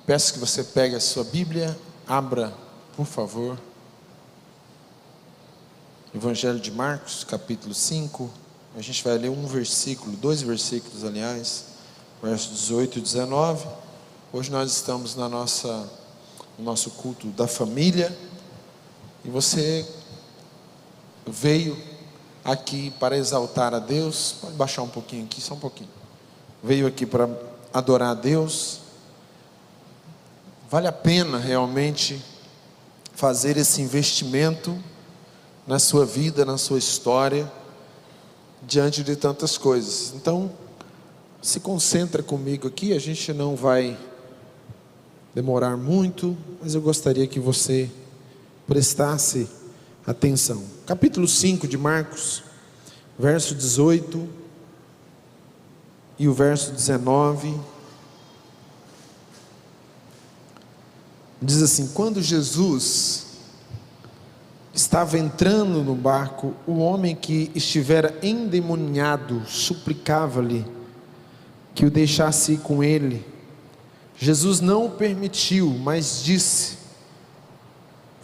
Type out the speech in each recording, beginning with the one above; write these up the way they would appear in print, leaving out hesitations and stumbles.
Peço que você pegue a sua Bíblia, abra, por favor, Evangelho de Marcos, capítulo 5. A gente vai ler um versículo, dois versículos, aliás, versos 18 e 19. Hoje nós estamos no nosso culto da família, e você veio aqui para exaltar a Deus. Pode baixar um pouquinho aqui, só um pouquinho. Veio aqui para adorar a Deus. Vale a pena realmente fazer esse investimento na sua vida, na sua história, diante de tantas coisas. Então, se concentra comigo aqui. A gente não vai demorar muito, mas eu gostaria que você prestasse atenção. Capítulo 5 de Marcos, verso 18 e o verso 19. Diz assim: quando Jesus estava entrando no barco, o homem que estivera endemoniado suplicava-lhe que o deixasse ir com ele. Jesus não o permitiu, mas disse: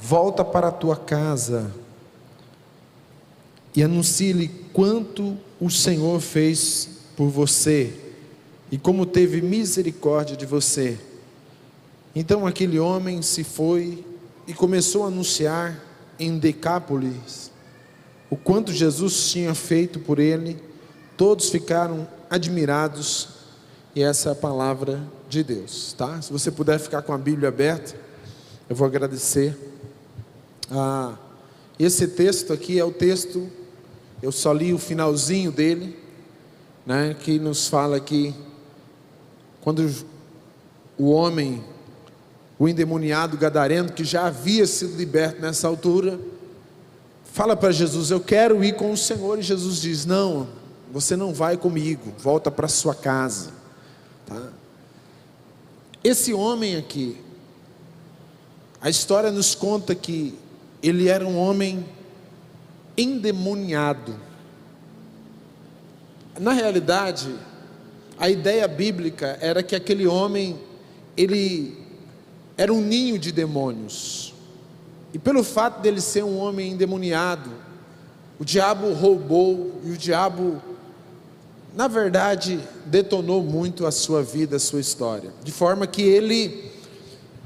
volta para a tua casa e anuncie-lhe quanto o Senhor fez por você e como teve misericórdia de você. Então aquele homem se foi e começou a anunciar em Decápolis o quanto Jesus tinha feito por ele. Todos ficaram admirados, e essa é a palavra de Deus, tá? Se você puder ficar com a Bíblia aberta, eu vou agradecer. Esse texto aqui é o texto, eu só li o finalzinho dele, né, que nos fala que quando o homem, o endemoniado gadareno, que já havia sido liberto nessa altura, fala para Jesus: eu quero ir com o Senhor. E Jesus diz: não, você não vai comigo, volta para sua casa, tá? Esse homem aqui, a história nos conta que ele era um homem endemoniado. Na realidade, a ideia bíblica era que aquele homem, ele era um ninho de demônios, e pelo fato dele ser um homem endemoniado, o diabo roubou, e o diabo, na verdade, detonou muito a sua vida, a sua história, de forma que ele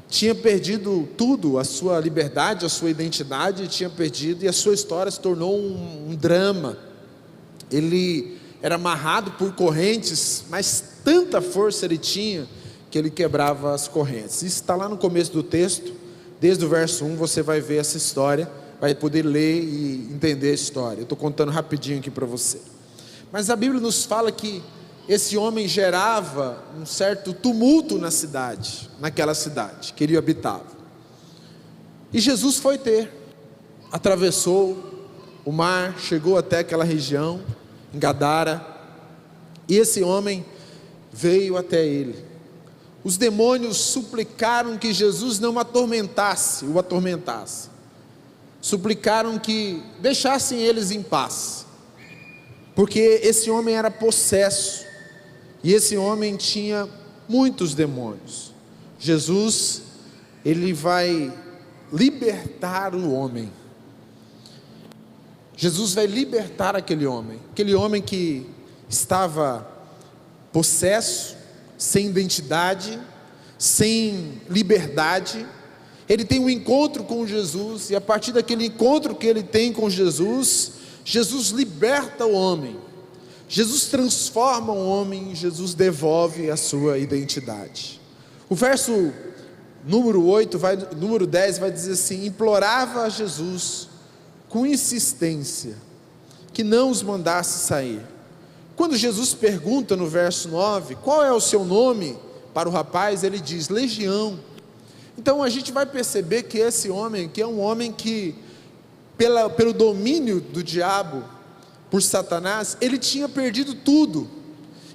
tinha perdido tudo, a sua liberdade, a sua identidade tinha perdido, e a sua história se tornou um drama. Ele era amarrado por correntes, mas tanta força ele tinha, que ele quebrava as correntes. Isso está lá no começo do texto, desde o verso 1 você vai ver essa história, vai poder ler e entender a história. Eu estou contando rapidinho aqui para você. Mas a Bíblia nos fala que esse homem gerava um certo tumulto na cidade, naquela cidade que ele habitava. E Jesus foi ter, atravessou o mar, chegou até aquela região, em Gadara, e esse homem veio até ele. Os demônios suplicaram que Jesus não o atormentasse, suplicaram que deixassem eles em paz, porque esse homem era possesso, e esse homem tinha muitos demônios. Jesus, ele vai libertar o homem. Jesus vai libertar aquele homem que estava possesso, sem identidade, sem liberdade. Ele tem um encontro com Jesus, e a partir daquele encontro que ele tem com Jesus, Jesus liberta o homem, Jesus transforma o homem, Jesus devolve a sua identidade. O verso número 10 vai dizer assim: implorava a Jesus com insistência que não os mandasse sair. Quando Jesus pergunta no verso 9, qual é o seu nome para o rapaz, ele diz: Legião. Então a gente vai perceber que esse homem aqui é um homem que, pelo domínio do diabo, por Satanás, ele tinha perdido tudo.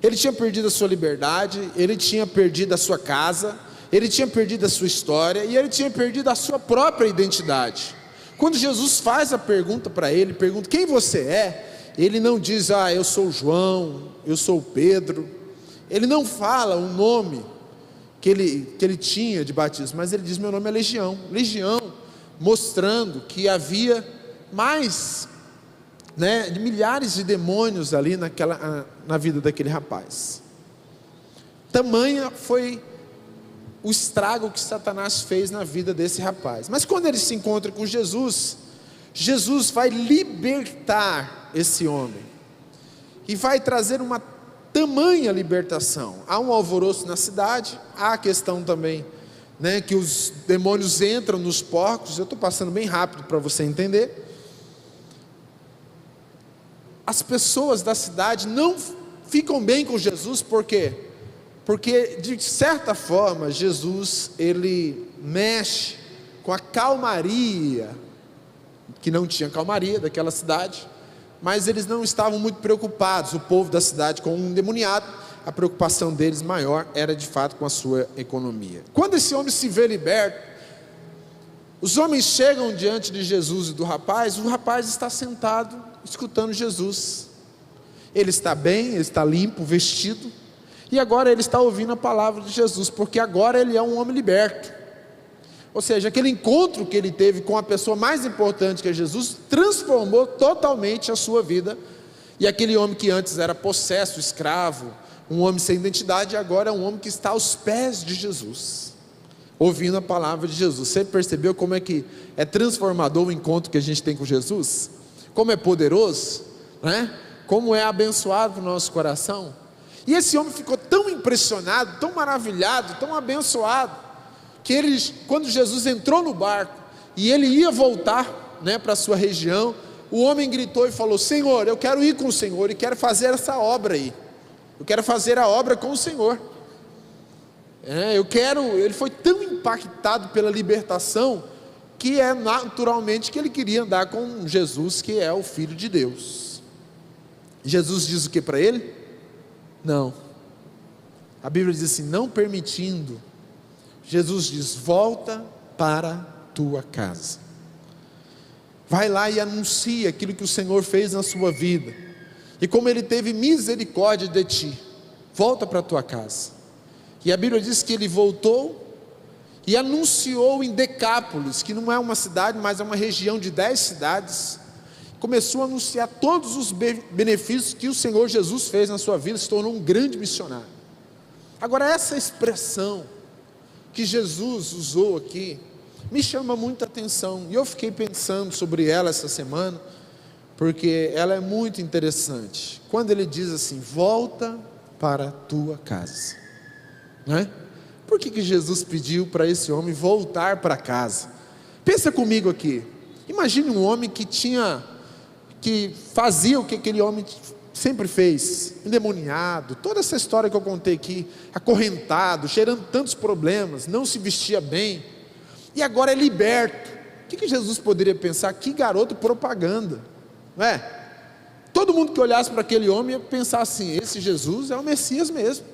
Ele tinha perdido a sua liberdade, ele tinha perdido a sua casa, ele tinha perdido a sua história, e ele tinha perdido a sua própria identidade. Quando Jesus faz a pergunta para ele, pergunta: quem você é? Ele não diz: eu sou João, eu sou Pedro. Ele não fala o nome que ele tinha de batismo, mas ele diz: meu nome é Legião. Legião, mostrando que havia mais, de milhares de demônios ali na vida daquele rapaz. Tamanha foi o estrago que Satanás fez na vida desse rapaz. Mas quando ele se encontra com Jesus, Jesus vai libertar esse homem, e vai trazer uma tamanha libertação. Há um alvoroço na cidade, há a questão também, que os demônios entram nos porcos. Eu estou passando bem rápido para você entender. As pessoas da cidade não ficam bem com Jesus, por quê? Porque de certa forma Jesus, ele mexe com a calmaria, que não tinha calmaria daquela cidade, mas eles não estavam muito preocupados, o povo da cidade, com um endemoniado. A preocupação deles maior era de fato com a sua economia. Quando esse homem se vê liberto, os homens chegam diante de Jesus e do rapaz. O rapaz está sentado, escutando Jesus. Ele está bem, ele está limpo, vestido, e agora ele está ouvindo a palavra de Jesus, porque agora ele é um homem liberto. Ou seja, aquele encontro que ele teve com a pessoa mais importante, que é Jesus, transformou totalmente a sua vida. E aquele homem que antes era possesso, escravo, um homem sem identidade, agora é um homem que está aos pés de Jesus, ouvindo a palavra de Jesus. Você percebeu como é que é transformador o encontro que a gente tem com Jesus? Como é poderoso, Como é abençoado o nosso coração. E esse homem ficou tão impressionado, tão maravilhado, tão abençoado, que ele, quando Jesus entrou no barco e ele ia voltar, para a sua região, o homem gritou e falou: Senhor, eu quero ir com o Senhor e quero fazer essa obra aí. Eu quero fazer a obra com o Senhor. Ele foi tão impactado pela libertação, que é naturalmente que ele queria andar com Jesus, que é o Filho de Deus. Jesus diz o que para ele? Não. A Bíblia diz assim: não permitindo, Jesus diz: volta para tua casa. Vai lá e anuncia aquilo que o Senhor fez na sua vida, e como Ele teve misericórdia de ti. Volta para tua casa. E a Bíblia diz que ele voltou e anunciou em Decápolis, que não é uma cidade, mas é uma região de 10 cidades. Começou a anunciar todos os benefícios que o Senhor Jesus fez na sua vida, se tornou um grande missionário. Agora, essa expressão que Jesus usou aqui me chama muita atenção, e eu fiquei pensando sobre ela essa semana, porque ela é muito interessante. Quando ele diz assim: volta para a tua casa, Por que Jesus pediu para esse homem voltar para casa? Pensa comigo aqui. Imagine um homem que fazia o que aquele homem sempre fez, endemoniado, toda essa história que eu contei aqui, acorrentado, cheirando tantos problemas, não se vestia bem, e agora é liberto. O que Jesus poderia pensar? Que garoto propaganda, não é? Todo mundo que olhasse para aquele homem ia pensar assim: esse Jesus é o Messias mesmo.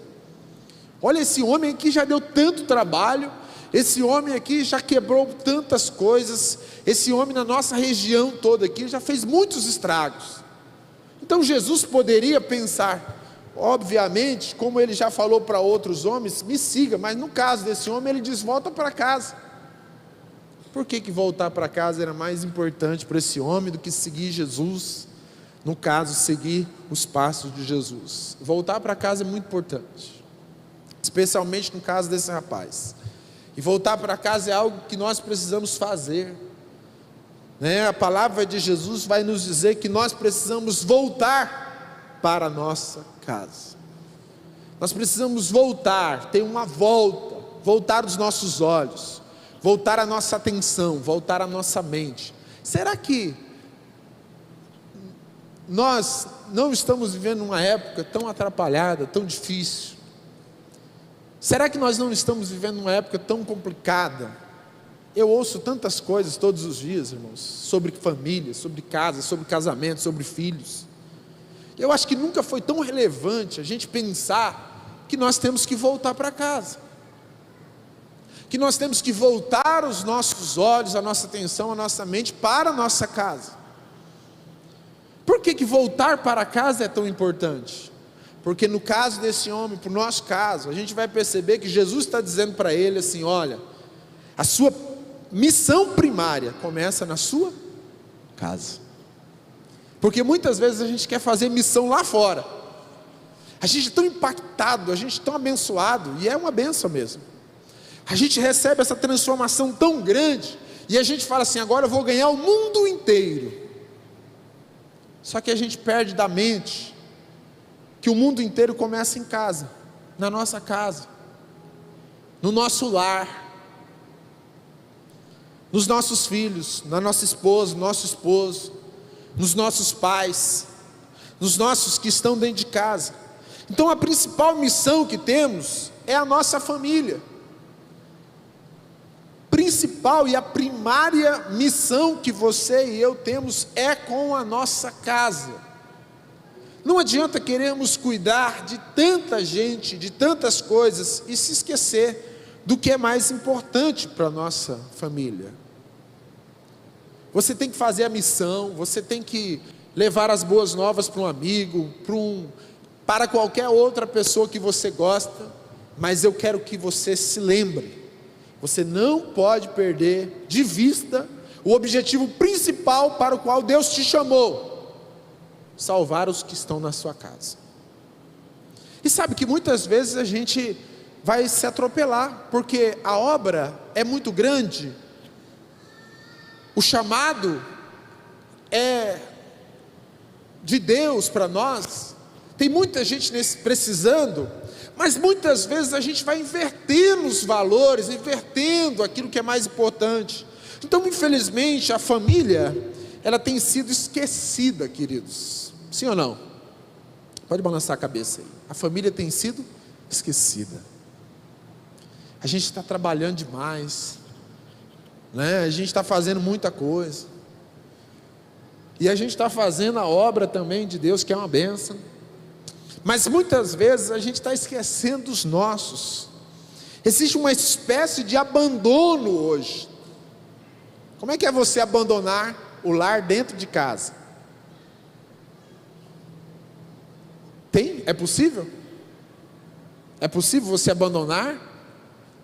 Olha, esse homem aqui já deu tanto trabalho, esse homem aqui já quebrou tantas coisas, esse homem na nossa região toda aqui já fez muitos estragos. Então Jesus poderia pensar, obviamente, como ele já falou para outros homens: me siga. Mas no caso desse homem, ele diz: volta para casa. Por que voltar para casa era mais importante para esse homem do que seguir Jesus? No caso, seguir os passos de Jesus. Voltar para casa é muito importante, especialmente no caso desse rapaz. E voltar para casa é algo que nós precisamos fazer, A palavra de Jesus vai nos dizer que nós precisamos voltar para a nossa casa. Nós precisamos voltar, ter uma voltar os nossos olhos, voltar a nossa atenção, voltar a nossa mente. Será que nós não estamos vivendo uma época tão atrapalhada, tão difícil? Será que nós não estamos vivendo uma época tão complicada? Eu ouço tantas coisas todos os dias, irmãos, sobre família, sobre casa, sobre casamento, sobre filhos. Eu acho que nunca foi tão relevante a gente pensar que nós temos que voltar para casa, que nós temos que voltar os nossos olhos, a nossa atenção, a nossa mente para a nossa casa. Por que voltar para casa é tão importante? Porque no caso desse homem, para o nosso caso, a gente vai perceber que Jesus está dizendo para ele assim: olha, a sua missão primária começa na sua casa. Porque muitas vezes a gente quer fazer missão lá fora. A gente é tão impactado, a gente é tão abençoado, e é uma benção mesmo. A gente recebe essa transformação tão grande, e a gente fala assim: agora eu vou ganhar o mundo inteiro. Só que a gente perde da mente que o mundo inteiro começa em casa, na nossa casa, no nosso lar, nos nossos filhos, na nossa esposa, no nosso esposo, nos nossos pais, nos nossos que estão dentro de casa. Então a principal missão que temos é a nossa família. Principal e a primária missão que você e eu temos é com a nossa casa. Não adianta queremos cuidar de tanta gente, de tantas coisas, e se esquecer do que é mais importante para a nossa família. Você tem que fazer a missão, você tem que levar as boas novas para um amigo, para qualquer outra pessoa que você gosta, mas eu quero que você se lembre, você não pode perder de vista o objetivo principal para o qual Deus te chamou: salvar os que estão na sua casa. E sabe que muitas vezes a gente vai se atropelar, porque a obra é muito grande, o chamado é de Deus para nós, tem muita gente precisando, mas muitas vezes a gente vai invertendo os valores, invertendo aquilo que é mais importante. Então, infelizmente, a família, ela tem sido esquecida, queridos. Sim ou não? Pode balançar a cabeça aí. A família tem sido esquecida. A gente está trabalhando demais, né? A gente está fazendo muita coisa, e a gente está fazendo a obra também de Deus, que é uma bênção, mas muitas vezes a gente está esquecendo dos nossos. Existe uma espécie de abandono hoje. Como é que é você abandonar o lar dentro de casa? Tem? É possível? É possível você abandonar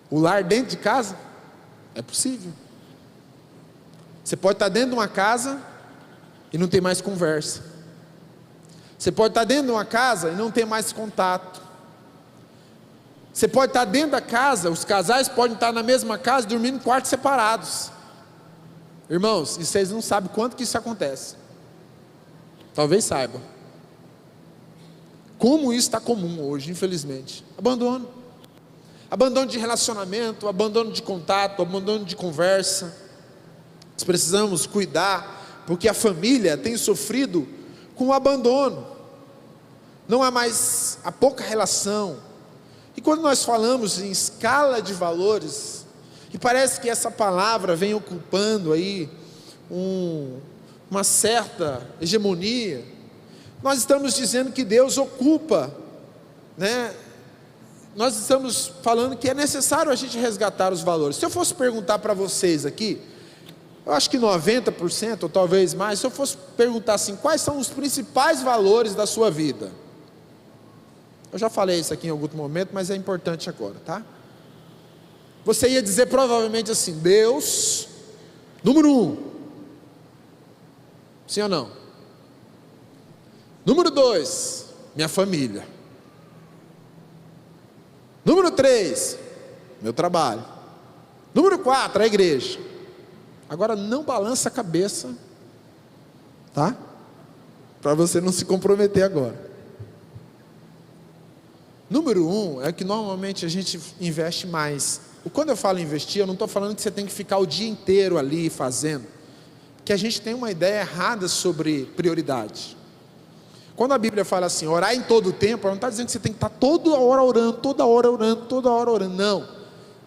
o lar dentro de casa? É possível. Você pode estar dentro de uma casa e não tem mais conversa. Você pode estar dentro de uma casa e não tem mais contato. Você pode estar dentro da casa, os casais podem estar na mesma casa, dormindo em quartos separados. Irmãos, e vocês não sabem quanto que isso acontece. Talvez saibam. Como isso está comum hoje, infelizmente. Abandono. Abandono de relacionamento, abandono de contato, abandono de conversa. Nós precisamos cuidar, porque a família tem sofrido com o abandono. Não há mais a pouca relação. E quando nós falamos em escala de valores, e parece que essa palavra vem ocupando aí uma certa hegemonia, nós estamos dizendo que Deus ocupa, né? Nós estamos falando que é necessário a gente resgatar os valores. Se eu fosse perguntar para vocês aqui, eu acho que 90% ou talvez mais, se eu fosse perguntar assim, quais são os principais valores da sua vida? Eu já falei isso aqui em algum momento, mas é importante agora, tá? Você ia dizer provavelmente assim: Deus, número 1. Sim ou não? Número 2, minha família. Número 3, meu trabalho. Número 4, a igreja. Agora não balança a cabeça, tá? Para você não se comprometer agora. Número 1 é que normalmente a gente investe mais. Quando eu falo investir, eu não estou falando que você tem que ficar o dia inteiro ali fazendo, que a gente tem uma ideia errada sobre prioridade. Quando a Bíblia fala assim, orar em todo o tempo, ela não está dizendo que você tem que estar toda hora orando, toda hora orando, toda hora orando. Não.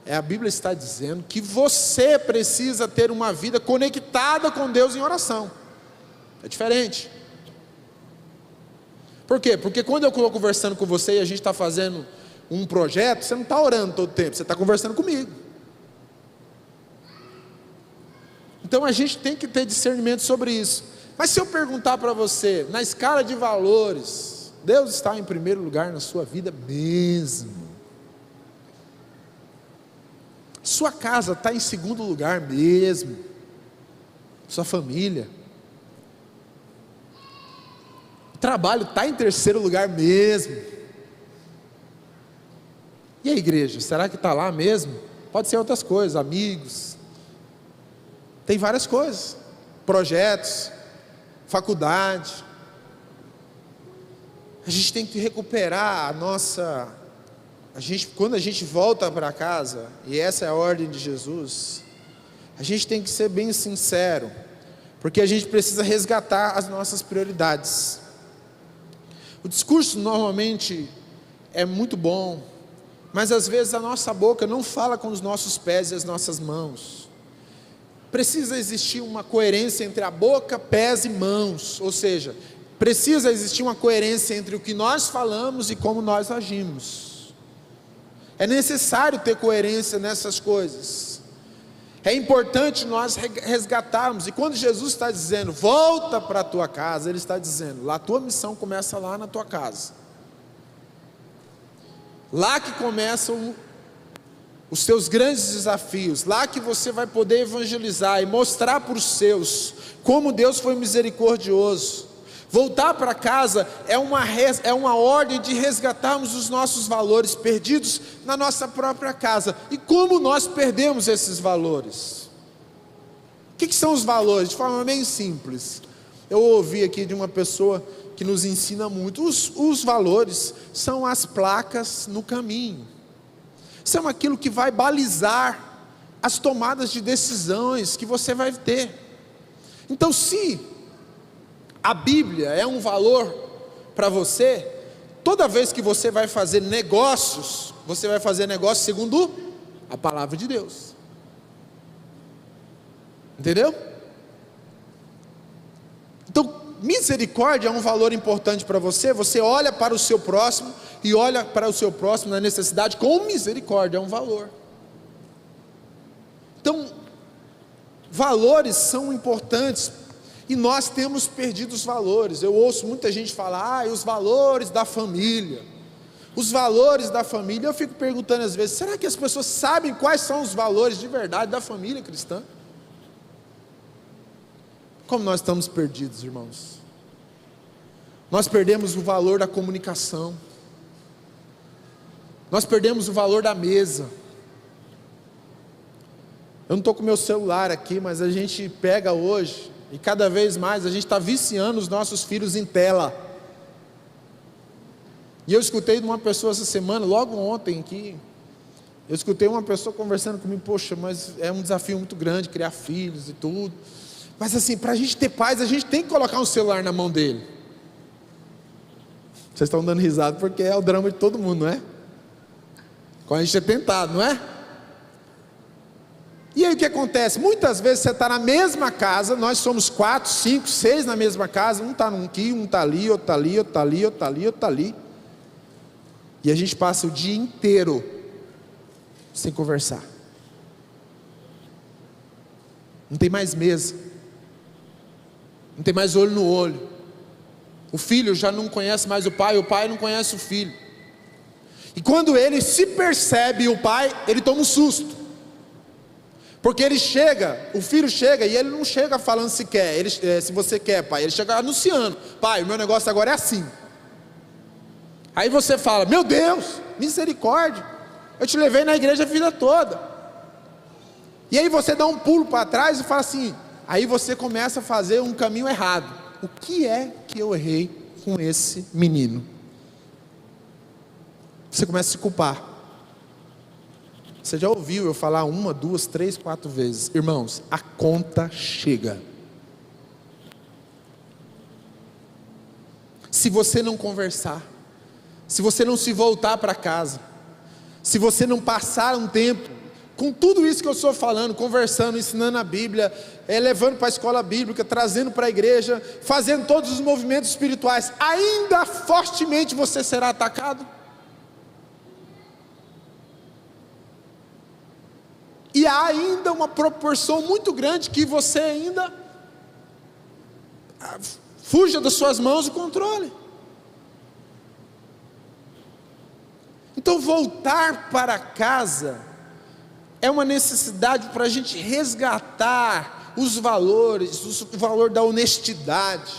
A Bíblia está dizendo que você precisa ter uma vida conectada com Deus em oração. É diferente. Por quê? Porque quando eu estou conversando com você e a gente está fazendo um projeto, você não está orando todo o tempo, você está conversando comigo. Então a gente tem que ter discernimento sobre isso. Mas se eu perguntar para você, na escala de valores, Deus está em primeiro lugar na sua vida mesmo. Sua casa está em segundo lugar mesmo. Sua família. O trabalho está em terceiro lugar mesmo. E a igreja, será que está lá mesmo? Pode ser outras coisas, amigos. Tem várias coisas. Projetos, faculdade. A gente tem que recuperar a nossa... quando a gente volta para casa, e essa é a ordem de Jesus, a gente tem que ser bem sincero, porque a gente precisa resgatar as nossas prioridades. O discurso normalmente é muito bom, mas às vezes a nossa boca não fala com os nossos pés e as nossas mãos. Precisa existir uma coerência entre a boca, pés e mãos, ou seja, precisa existir uma coerência entre o que nós falamos e como nós agimos. É necessário ter coerência nessas coisas. É importante nós resgatarmos. E quando Jesus está dizendo, volta para a tua casa, Ele está dizendo, a tua missão começa lá na tua casa. Lá que começam os seus grandes desafios. Lá que você vai poder evangelizar e mostrar para os seus como Deus foi misericordioso. Voltar para casa é uma ordem de resgatarmos os nossos valores perdidos na nossa própria casa. E como nós perdemos esses valores? O que são os valores? De forma bem simples. Eu ouvi aqui de uma pessoa que nos ensina muito. Os valores são as placas no caminho. São aquilo que vai balizar as tomadas de decisões que você vai ter. Então, se a Bíblia é um valor para você, toda vez que você vai fazer negócios, você vai fazer negócio segundo a palavra de Deus. Entendeu? Então, misericórdia é um valor importante para você. Você olha para o seu próximo e olha para o seu próximo na necessidade com misericórdia, é um valor. Então, valores são importantes. E nós temos perdido os valores. Eu ouço muita gente falar, os valores da família. Os valores da família. Eu fico perguntando às vezes, será que as pessoas sabem quais são os valores de verdade da família cristã? Como nós estamos perdidos, irmãos. Nós perdemos o valor da comunicação. Nós perdemos o valor da mesa. Eu não estou com meu celular aqui, mas a gente pega hoje... E cada vez mais a gente está viciando os nossos filhos em tela. E eu escutei de uma pessoa essa semana, logo ontem aqui, eu escutei uma pessoa conversando comigo, poxa, mas é um desafio muito grande criar filhos e tudo. Mas assim, para a gente ter paz, a gente tem que colocar um celular na mão dele. Vocês estão dando risada porque é o drama de todo mundo, não é? Quando a gente é tentado, não é? E aí o que acontece? Muitas vezes você está na mesma casa, nós somos 4, 5, 6 na mesma casa, um está aqui, um está ali, outro está ali, outro está ali, outro está ali, outro está ali. E a gente passa o dia inteiro sem conversar. Não tem mais mesa. Não tem mais olho no olho. O filho já não conhece mais o pai não conhece o filho. E quando ele se percebe o pai, ele toma um susto. Porque ele chega, o filho chega e ele não chega falando se quer, se você quer, pai, ele chega anunciando, pai, o meu negócio agora é assim. Aí você fala, meu Deus, misericórdia, eu te levei na igreja a vida toda. E aí você dá um pulo para trás e fala assim, aí você começa a fazer um caminho errado. O que é que eu errei com esse menino? Você começa a se culpar. Você já ouviu eu falar 1, 2, 3, 4 vezes. Irmãos, a conta chega. Se você não conversar, se você não se voltar para casa, se você não passar um tempo, com tudo isso que eu estou falando, conversando, ensinando a Bíblia, levando para a escola bíblica, trazendo para a igreja, fazendo todos os movimentos espirituais, ainda fortemente você será atacado. E há ainda uma proporção muito grande que você ainda fuja das suas mãos o controle. Então voltar para casa é uma necessidade para a gente resgatar os valores, o valor da honestidade.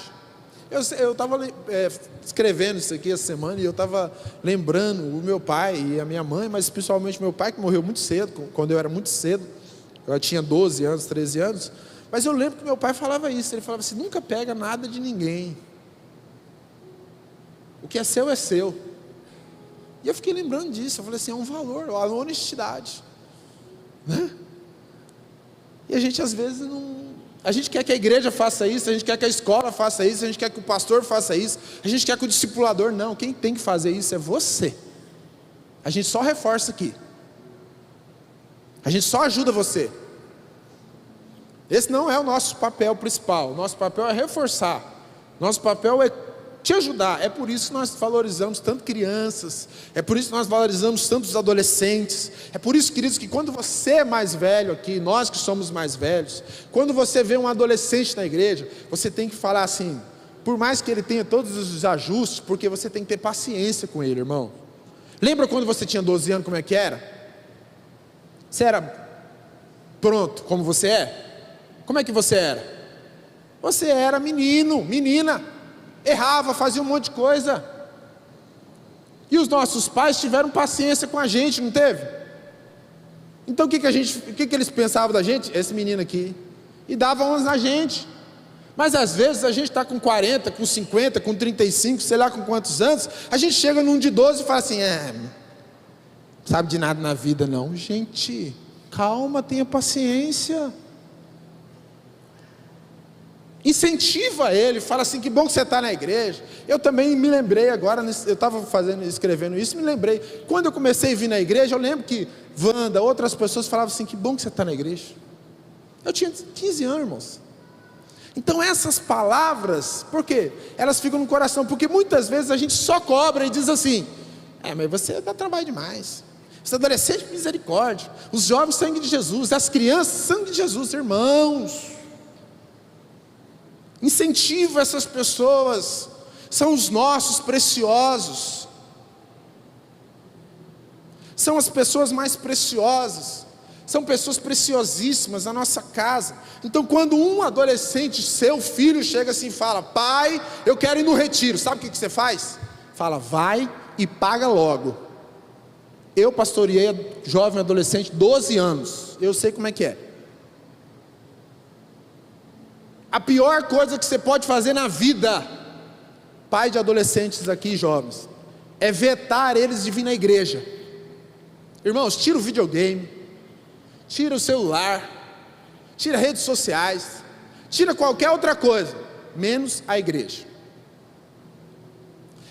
Eu estava escrevendo isso aqui essa semana, e eu estava lembrando o meu pai e a minha mãe, mas principalmente meu pai, que morreu muito cedo, quando eu era muito cedo, eu tinha 12 anos, 13 anos, mas eu lembro que meu pai falava isso, ele falava assim: nunca pega nada de ninguém, o que é seu é seu. E eu fiquei lembrando disso, eu falei assim, é um valor, a honestidade, né? E a gente às vezes não... A gente quer que a igreja faça isso, a gente quer que a escola faça isso, a gente quer que o pastor faça isso, a gente quer que o discipulador... Não, quem tem que fazer isso é você. A gente só reforça aqui, a gente só ajuda você. Esse não é o nosso papel principal, o nosso papel é reforçar, nosso papel é te ajudar. É por isso que nós valorizamos tanto crianças, é por isso que nós valorizamos tanto os adolescentes, é por isso, queridos, que quando você é mais velho aqui, nós que somos mais velhos, quando você vê um adolescente na igreja, você tem que falar assim, por mais que ele tenha todos os ajustes, porque você tem que ter paciência com ele, irmão. Lembra quando você tinha 12 anos, como é que era? Você era pronto como você é? Como é que você era? Você era menino, menina, errava, fazia um monte de coisa, e os nossos pais tiveram paciência com a gente, não teve? Então o que eles pensavam da gente? Esse menino aqui, e davam umas na gente. Mas às vezes a gente está com 40, com 50, com 35, sei lá com quantos anos, a gente chega num de 12 e fala assim, sabe de nada na vida não. Gente, calma, tenha paciência. Incentiva ele, fala assim, que bom que você está na igreja. Eu também me lembrei agora, eu estava escrevendo isso, me lembrei, quando eu comecei a vir na igreja, eu lembro que Wanda, outras pessoas falavam assim, que bom que você está na igreja. Eu tinha 15 anos, irmãos. Então essas palavras, por quê? Elas ficam no coração, porque muitas vezes a gente só cobra e diz assim, mas você dá trabalho demais, os adolescentes, misericórdia, os jovens, sangue de Jesus, as crianças, sangue de Jesus. Irmãos, incentiva essas pessoas, são os nossos preciosos, são as pessoas mais preciosas, são pessoas preciosíssimas na nossa casa. Então quando um adolescente, seu filho, chega assim e fala, pai, eu quero ir no retiro, sabe o que você faz? Fala, vai e paga logo. Eu pastoreei jovem adolescente 12 anos, eu sei como é que é. A pior coisa que você pode fazer na vida, pai de adolescentes aqui, jovens, é vetar eles de vir na igreja. Irmãos, tira o videogame, tira o celular, tira redes sociais, tira qualquer outra coisa, menos a igreja.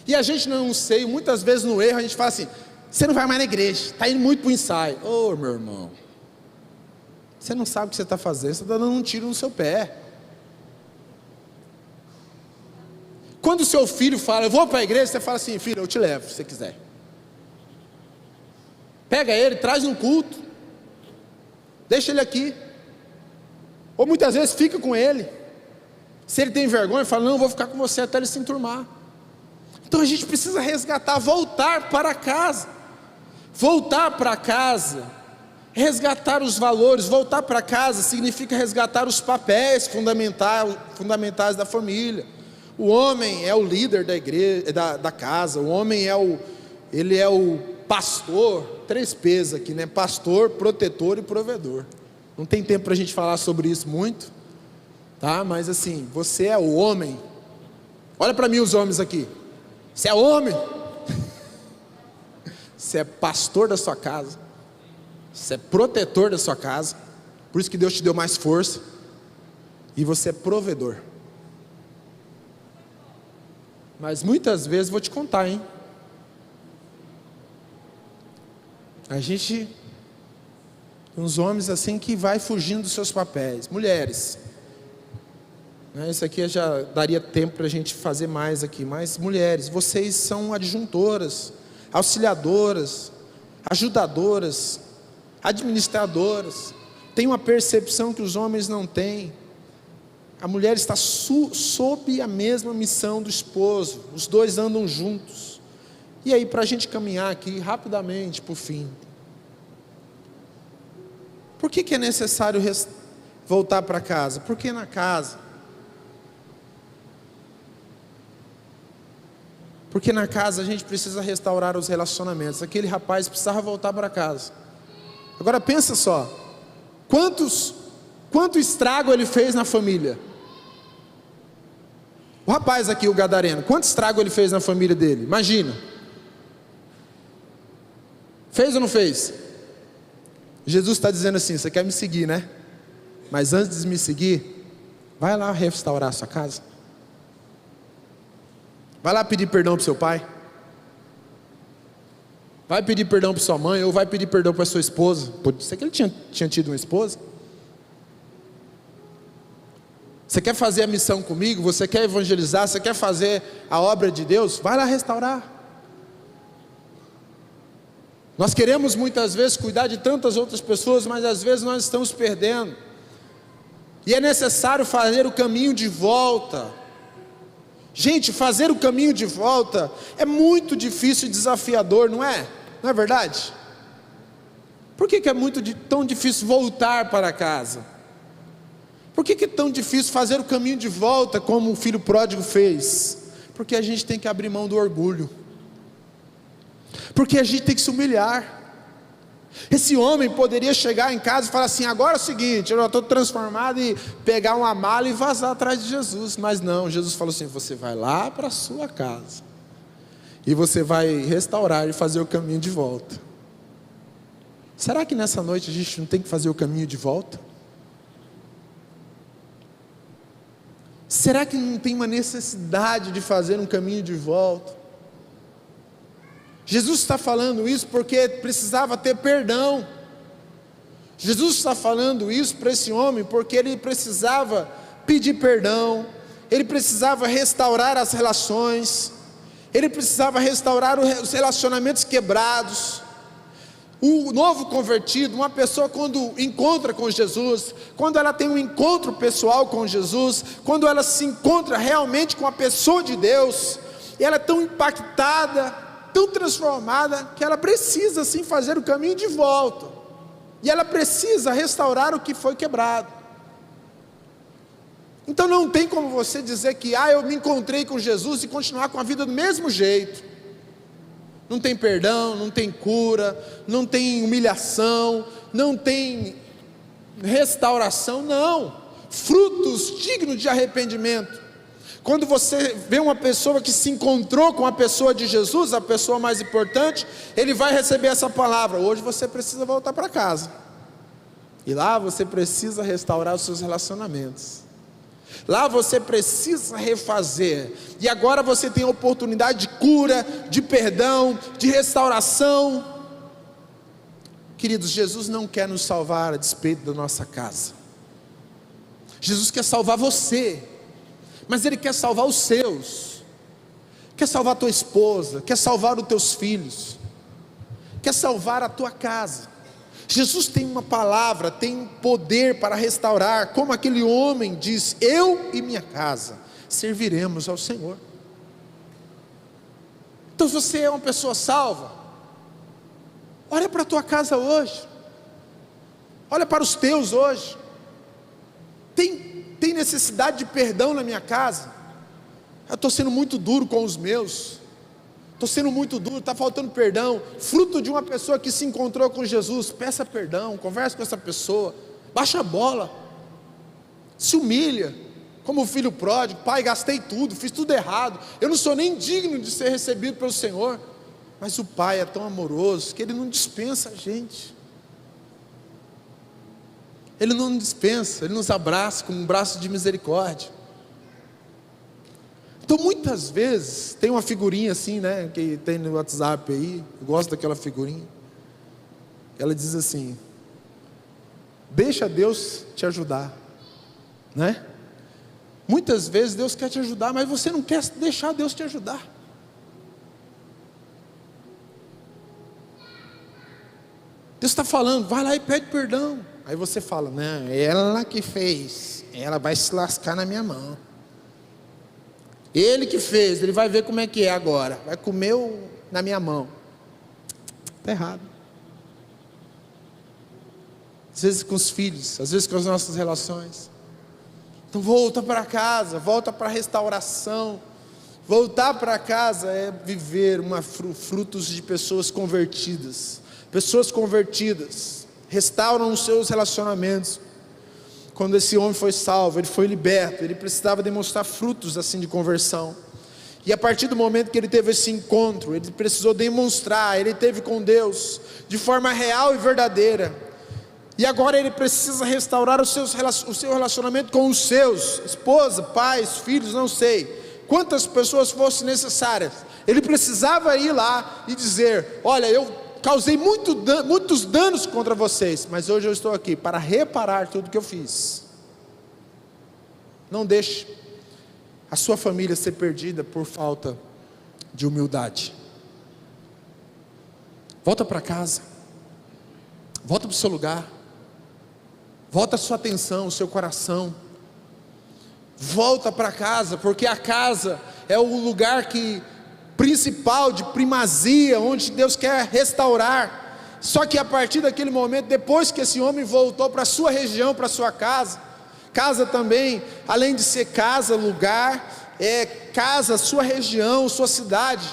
E a gente não sei, muitas vezes no erro a gente fala assim, você não vai mais na igreja, está indo muito para o ensaio. Ô meu irmão, você não sabe o que você está fazendo, você está dando um tiro no seu pé. Quando o seu filho fala, eu vou para a igreja, você fala assim, filho, eu te levo, se você quiser. Pega ele, traz no culto, deixa ele aqui. Ou muitas vezes fica com ele. Se ele tem vergonha, fala, não, eu vou ficar com você até ele se enturmar. Então a gente precisa resgatar, voltar para casa. Voltar para casa, resgatar os valores. Voltar para casa significa resgatar os papéis fundamentais da família. O homem é o líder da igreja, da casa. O homem ele é o pastor, 3 P's aqui, né? Pastor, protetor e provedor. Não tem tempo para a gente falar sobre isso muito, tá? Mas assim, você é o homem. Olha para mim os homens aqui. Você é homem. Você é pastor da sua casa. Você é protetor da sua casa. Por isso que Deus te deu mais força. E você é provedor. Mas muitas vezes, vou te contar, hein? A gente, uns homens assim que vai fugindo dos seus papéis. Mulheres, né? Isso aqui já daria tempo para a gente fazer mais aqui. Mas mulheres, vocês são adjuntoras, auxiliadoras, ajudadoras, administradoras. Tem uma percepção que os homens não têm. A mulher está sob a mesma missão do esposo. Os dois andam juntos. E aí, para a gente caminhar aqui rapidamente para o fim, por que é necessário voltar para casa? Porque na casa a gente precisa restaurar os relacionamentos. Aquele rapaz precisava voltar para casa. Agora pensa só, quanto estrago ele fez na família? O rapaz aqui, o gadareno, quanto estrago ele fez na família dele? Imagina. Fez ou não fez? Jesus está dizendo assim: você quer me seguir, né? Mas antes de me seguir, vai lá restaurar a sua casa. Vai lá pedir perdão para o seu pai. Vai pedir perdão para sua mãe, ou vai pedir perdão para sua esposa. Pode ser que ele tinha tido uma esposa. Você quer fazer a missão comigo? Você quer evangelizar? Você quer fazer a obra de Deus? Vai lá restaurar. Nós queremos muitas vezes cuidar de tantas outras pessoas, mas às vezes nós estamos perdendo. E é necessário fazer o caminho de volta. Gente, fazer o caminho de volta é muito difícil e desafiador, não é? Não é verdade? Por que é tão difícil voltar para casa? Por que é tão difícil fazer o caminho de volta como o filho pródigo fez? Porque a gente tem que abrir mão do orgulho. Porque a gente tem que se humilhar. Esse homem poderia chegar em casa e falar assim: agora é o seguinte, eu já estou transformado, e pegar uma mala e vazar atrás de Jesus. Mas não, Jesus falou assim: você vai lá para a sua casa, e você vai restaurar e fazer o caminho de volta. Será que nessa noite a gente não tem que fazer o caminho de volta? Será que não tem uma necessidade de fazer um caminho de volta? Jesus está falando isso porque precisava ter perdão. Jesus está falando isso para esse homem porque ele precisava pedir perdão, ele precisava restaurar as relações, ele precisava restaurar os relacionamentos quebrados. O novo convertido, uma pessoa quando encontra com Jesus, quando ela tem um encontro pessoal com Jesus, quando ela se encontra realmente com a pessoa de Deus, ela é tão impactada, tão transformada, que ela precisa sim fazer o caminho de volta, e ela precisa restaurar o que foi quebrado. Então não tem como você dizer que eu me encontrei com Jesus e continuar com a vida do mesmo jeito. Não tem perdão, não tem cura, não tem humilhação, não tem restauração, não. Frutos dignos de arrependimento. Quando você vê uma pessoa que se encontrou com a pessoa de Jesus, a pessoa mais importante, ele vai receber essa palavra: hoje você precisa voltar para casa, e lá você precisa restaurar os seus relacionamentos, lá você precisa refazer, e agora você tem a oportunidade de cura, de perdão, de restauração. Queridos, Jesus não quer nos salvar a despeito da nossa casa. Jesus quer salvar você, mas Ele quer salvar os seus, quer salvar a tua esposa, quer salvar os teus filhos, quer salvar a tua casa. Jesus tem uma palavra, tem um poder para restaurar, como aquele homem diz: eu e minha casa serviremos ao Senhor. Então, se você é uma pessoa salva, olha para a tua casa hoje, olha para os teus hoje. Tem necessidade de perdão na minha casa? Eu estou sendo muito duro com os meus, estou sendo muito duro, está faltando perdão. Fruto de uma pessoa que se encontrou com Jesus, peça perdão, converse com essa pessoa, baixa a bola, se humilha, como o filho pródigo: pai, gastei tudo, fiz tudo errado, eu não sou nem digno de ser recebido pelo Senhor. Mas o pai é tão amoroso que Ele não dispensa a gente. Ele não nos dispensa, Ele nos abraça com um braço de misericórdia. Então muitas vezes, tem uma figurinha assim, né, que tem no WhatsApp aí, eu gosto daquela figurinha. Ela diz assim: deixa Deus te ajudar, né? Muitas vezes Deus quer te ajudar, mas você não quer deixar Deus te ajudar. Deus está falando: vai lá e pede perdão. Aí você fala: não, ela que fez, ela vai se lascar na minha mão. Ele que fez, ele vai ver como é que é agora, vai comer na minha mão. Está errado. Às vezes com os filhos, às vezes com as nossas relações. Então volta para casa, volta para a restauração. Voltar para casa é viver frutos de pessoas convertidas. Pessoas convertidas restauram os seus relacionamentos. Quando esse homem foi salvo, ele foi liberto, ele precisava demonstrar frutos assim de conversão. E a partir do momento que ele teve esse encontro, ele precisou demonstrar, ele teve com Deus de forma real e verdadeira. E agora ele precisa restaurar o seu relacionamento com os seus, esposa, pais, filhos, não sei quantas pessoas fossem necessárias. Ele precisava ir lá e dizer: olha, eu causei muitos danos contra vocês, mas hoje eu estou aqui para reparar tudo que eu fiz. Não deixe a sua família ser perdida por falta de humildade. Volta para casa, volta para o seu lugar, volta a sua atenção, o seu coração, volta para casa, porque a casa é o lugar principal de primazia, onde Deus quer restaurar. Só que a partir daquele momento, depois que esse homem voltou para a sua região, para a sua casa, casa também, além de ser casa, lugar, é casa, sua região, sua cidade,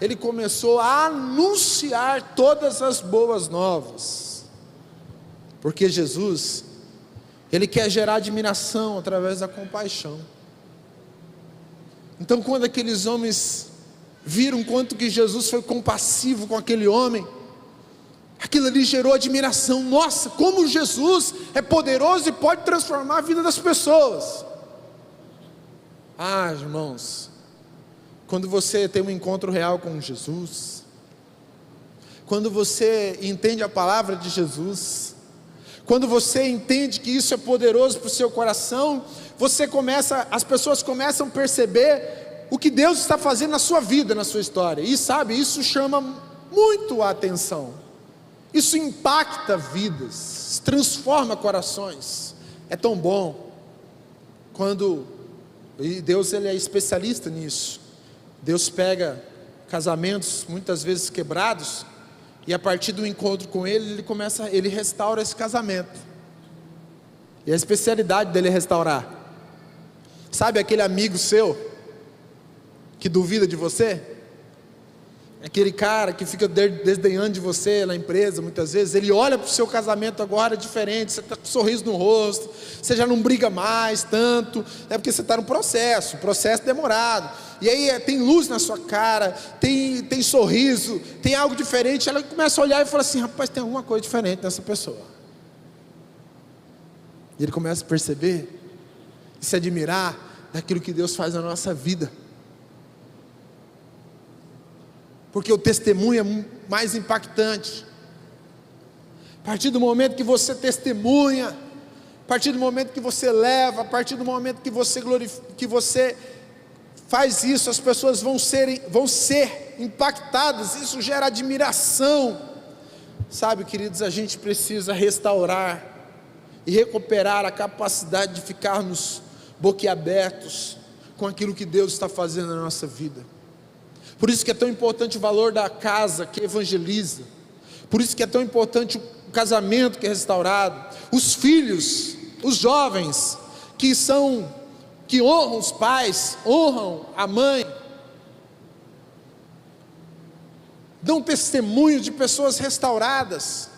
ele começou a anunciar todas as boas novas, porque Jesus, ele quer gerar admiração através da compaixão. Então quando aqueles homens viram quanto que Jesus foi compassivo com aquele homem, aquilo ali gerou admiração. Nossa, como Jesus é poderoso e pode transformar a vida das pessoas. Ah, irmãos, quando você tem um encontro real com Jesus, quando você entende a palavra de Jesus, quando você entende que isso é poderoso para o seu coração, as pessoas começam a perceber o que Deus está fazendo na sua vida, na sua história. E sabe, isso chama muito a atenção. Isso impacta vidas, transforma corações. É tão bom e Deus, ele é especialista nisso. Deus pega casamentos muitas vezes quebrados, e a partir do encontro com ele restaura esse casamento. E a especialidade dele é restaurar. Sabe aquele amigo seu que duvida de você? Aquele cara que fica desdenhando de você na empresa, muitas vezes, ele olha para o seu casamento agora diferente, você está com um sorriso no rosto, você já não briga mais tanto, é porque você está no processo demorado, e aí tem luz na sua cara, tem sorriso, tem algo diferente. Ela começa a olhar e fala assim: rapaz, tem alguma coisa diferente nessa pessoa. E ele começa a perceber e se admirar daquilo que Deus faz na nossa vida. Porque o testemunho é mais impactante. A partir do momento que você testemunha, a partir do momento que você leva, a partir do momento que você que você faz isso, as pessoas vão ser impactadas. Isso gera admiração. Sabe, queridos, a gente precisa restaurar e recuperar a capacidade de ficarmos boquiabertos com aquilo que Deus está fazendo na nossa vida. Por isso que é tão importante o valor da casa que evangeliza. Por isso que é tão importante o casamento que é restaurado. Os filhos, os jovens que honram os pais, honram a mãe, dão testemunho de pessoas restauradas,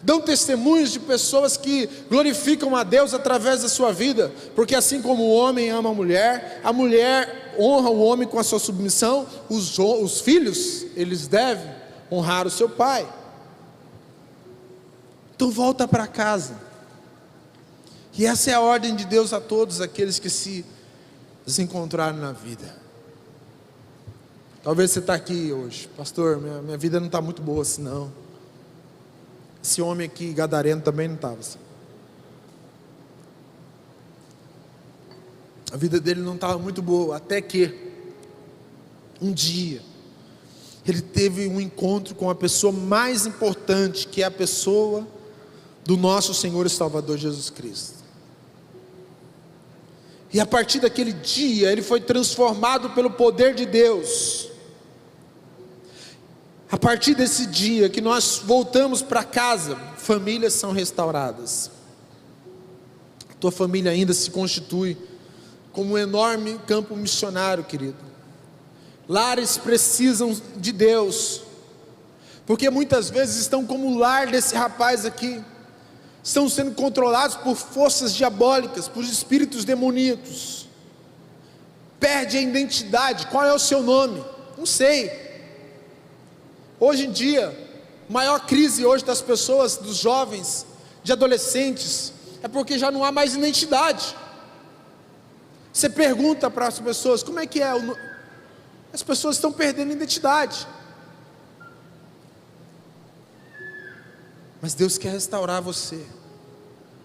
dão testemunhos de pessoas que glorificam a Deus através da sua vida. Porque assim como o homem ama a mulher honra o homem com a sua submissão, os filhos, eles devem honrar o seu pai. Então volta para casa. E essa é a ordem de Deus a todos aqueles que se desencontraram na vida. Talvez você está aqui hoje: pastor, minha vida não está muito boa assim não. Esse homem aqui, gadareno, também não estava assim. A vida dele não estava muito boa, até que um dia ele teve um encontro com a pessoa mais importante, que é a pessoa do nosso Senhor e Salvador Jesus Cristo. E a partir daquele dia ele foi transformado pelo poder de Deus. A partir desse dia que nós voltamos para casa, famílias são restauradas. A tua família ainda se constitui como um enorme campo missionário, querido. Lares precisam de Deus, porque muitas vezes estão como o lar desse rapaz aqui, estão sendo controlados por forças diabólicas, por espíritos demoníacos. Perde a identidade. Qual é o seu nome? Não sei. Hoje em dia, a maior crise hoje das pessoas, dos jovens, de adolescentes, é porque já não há mais identidade. Você pergunta para as pessoas, como é que é? As pessoas estão perdendo a identidade. Mas Deus quer restaurar você.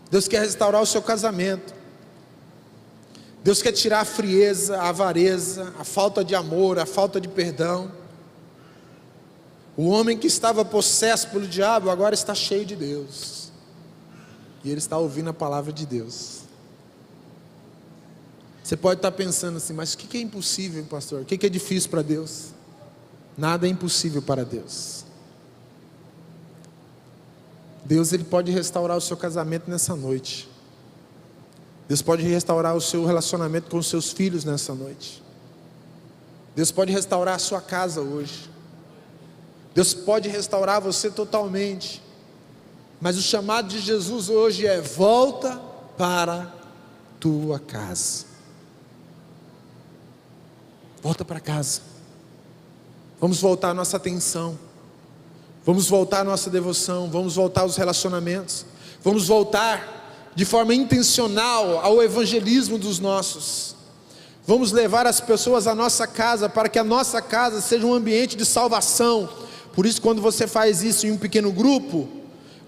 Deus quer restaurar o seu casamento. Deus quer tirar a frieza, a avareza, a falta de amor, a falta de perdão. O homem que estava possesso pelo diabo agora está cheio de Deus. E ele está ouvindo a palavra de Deus. Você pode estar pensando assim, mas o que é impossível, pastor? O que é difícil para Deus? Nada é impossível para Deus. Deus, Ele pode restaurar o seu casamento nessa noite. Deus pode restaurar o seu relacionamento com os seus filhos nessa noite. Deus pode restaurar a sua casa hoje. Deus pode restaurar você totalmente. Mas o chamado de Jesus hoje é: volta para tua casa. Volta para casa. Vamos voltar a nossa atenção. Vamos voltar a nossa devoção. Vamos voltar aos relacionamentos. Vamos voltar de forma intencional ao evangelismo dos nossos. Vamos levar as pessoas à nossa casa, para que a nossa casa seja um ambiente de salvação. Por isso, quando você faz isso em um pequeno grupo,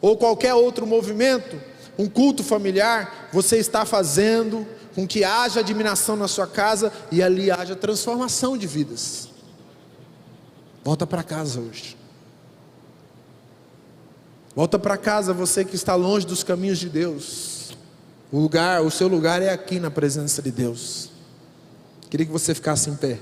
ou qualquer outro movimento, um culto familiar, você está fazendo com que haja admiração na sua casa, e ali haja transformação de vidas. Volta para casa hoje. Volta para casa, você que está longe dos caminhos de Deus. O seu lugar é aqui na presença de Deus. Queria que você ficasse em pé.